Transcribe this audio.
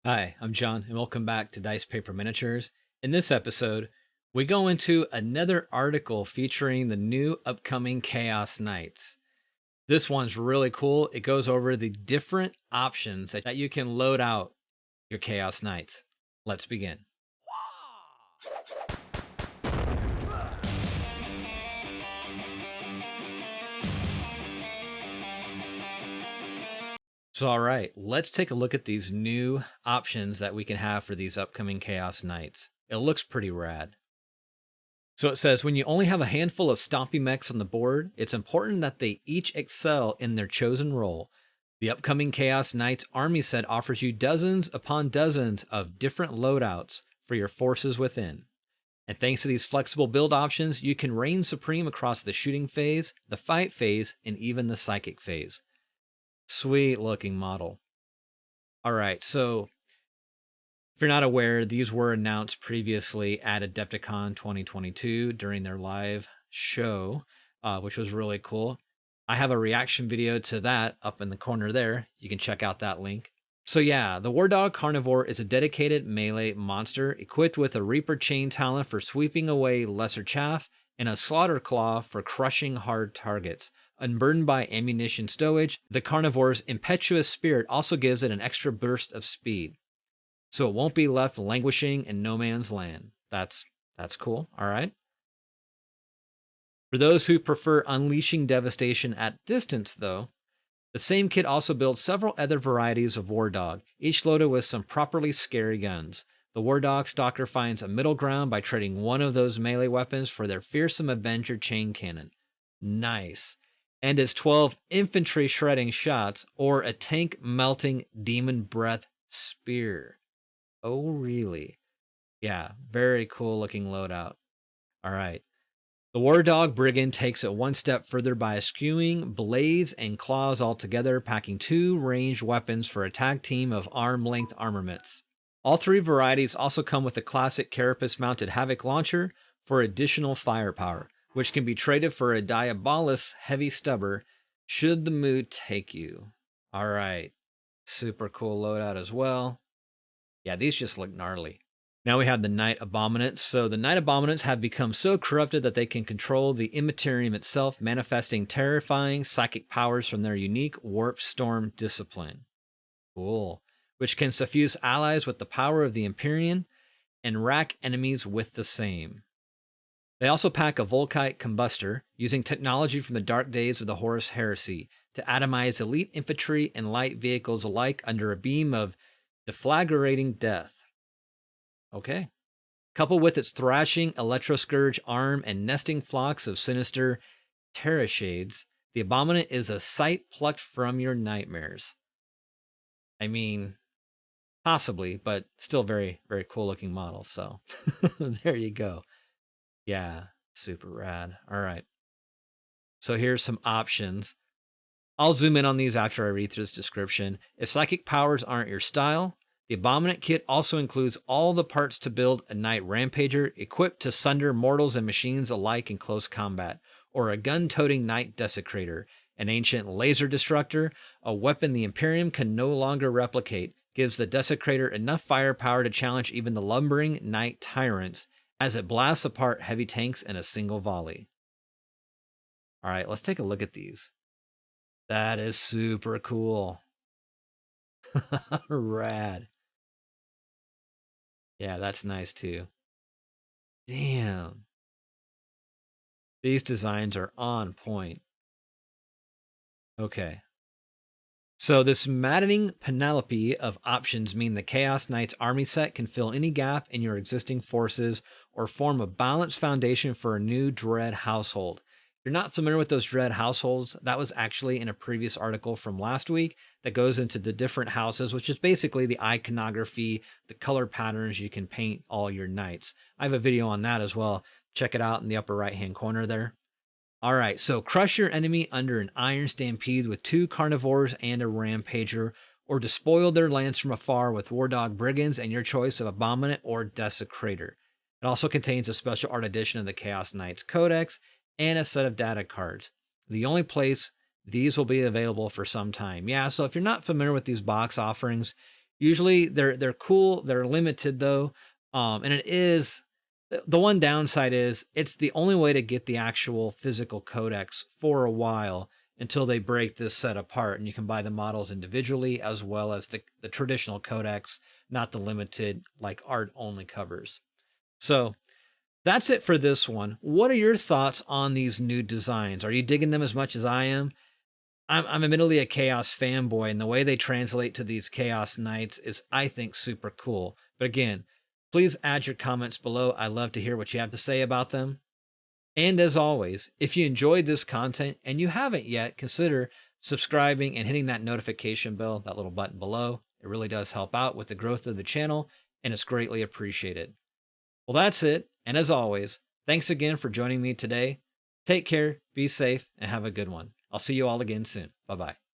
Hi, I'm John, and welcome back to Dice Paper Miniatures. In this episode, we go into another article featuring the new upcoming Chaos Knights. This one's really cool. It goes over the different options that you can load out your Chaos Knights. Let's begin. So, all right, let's take a look at these new options that we can have for these upcoming Chaos Knights. It looks pretty rad. So it says, when you only have a handful of stompy mechs on the board, it's important that they each excel in their chosen role. The upcoming Chaos Knights army set offers you dozens upon dozens of different loadouts for your forces within. And thanks to these flexible build options, you can reign supreme across the shooting phase, the fight phase, and even the psychic phase. Sweet looking model. All right, so if you're not aware, these were announced previously at Adepticon 2022 during their live show, which was really cool. I have a reaction video to that up in the corner there. You can check out that link. So yeah, the War Dog Karnivour is a dedicated melee monster equipped with a Reaper Chain talent for sweeping away lesser chaff and a Slaughter Claw for crushing hard targets. Unburdened by ammunition stowage, the Karnivour's impetuous spirit also gives it an extra burst of speed, so it won't be left languishing in no man's land. That's cool. All right. For those who prefer unleashing devastation at distance, though, the same kit also builds several other varieties of War Dog, each loaded with some properly scary guns. The War Dog Stalker finds a middle ground by trading one of those melee weapons for their fearsome Avenger chain cannon. Nice. And his 12 infantry shredding shots or a tank melting demon breath spear. Oh, really? Yeah, very cool looking loadout. All right. The War Dog Brigand takes it one step further by eschewing blades and claws altogether, packing 2 ranged weapons for a tag team of arm-length armaments. All 3 varieties also come with a classic carapace-mounted Havoc launcher for additional firepower, which can be traded for a Diabolus heavy stubber should the mood take you. All right. Super cool loadout as well. Yeah, these just look gnarly. Now we have the Knight Abominants. So the Knight Abominants have become so corrupted that they can control the Immaterium itself, manifesting terrifying psychic powers from their unique Warp Storm discipline. Cool. Which can suffuse allies with the power of the Imperium and rack enemies with the same. They also pack a Volkite Combustor, using technology from the dark days of the Horus Heresy to atomize elite infantry and light vehicles alike under a beam of deflagrating death. Okay. Coupled with its thrashing Electroscourge arm and nesting flocks of sinister Terra Shades, the Abominant is a sight plucked from your nightmares. I mean, possibly, but still very, very cool looking model. So there you go. Yeah, super rad. All right. So here's some options. I'll zoom in on these after I read through this description. If psychic powers aren't your style, the Abominant kit also includes all the parts to build a Knight Rampager equipped to sunder mortals and machines alike in close combat, or a gun-toting Knight Desecrator, an ancient laser destructor, a weapon the Imperium can no longer replicate, gives the Desecrator enough firepower to challenge even the lumbering Knight Tyrants as it blasts apart heavy tanks in a single volley. All right, let's take a look at these. That is super cool. Rad. Yeah, that's nice too. Damn. These designs are on point. Okay. So this maddening panoply of options mean the Chaos Knights army set can fill any gap in your existing forces or form a balanced foundation for a new Dread household. If you're not familiar with those Dread households, that was actually in a previous article from last week that goes into the different houses, which is basically the iconography, the color patterns you can paint all your knights. I have a video on that as well. Check it out in the upper right-hand corner there. All right, so crush your enemy under an iron stampede with 2 Karnivours and a Rampager, or despoil their lands from afar with War Dog Brigands and your choice of Abominant or Desecrator. It also contains a special art edition of the Chaos Knights Codex and a set of data cards. The only place these will be available for some time. Yeah, so if you're not familiar with these box offerings, Usually they're cool, they're limited though. And it is the one downside is it's the only way to get the actual physical codex for a while until they break this set apart and you can buy the models individually as well as the traditional codex, not the limited like art only covers. So that's it for this one. What are your thoughts on these new designs? Are you digging them as much as I am? I'm admittedly a Chaos fanboy, and the way they translate to these Chaos Knights is, I think, super cool. But again, please add your comments below. I love to hear what you have to say about them. And as always, if you enjoyed this content and you haven't yet, consider subscribing and hitting that notification bell, that little button below. It really does help out with the growth of the channel, and it's greatly appreciated. Well, that's it. And as always, thanks again for joining me today. Take care, be safe, and have a good one. I'll see you all again soon. Bye-bye.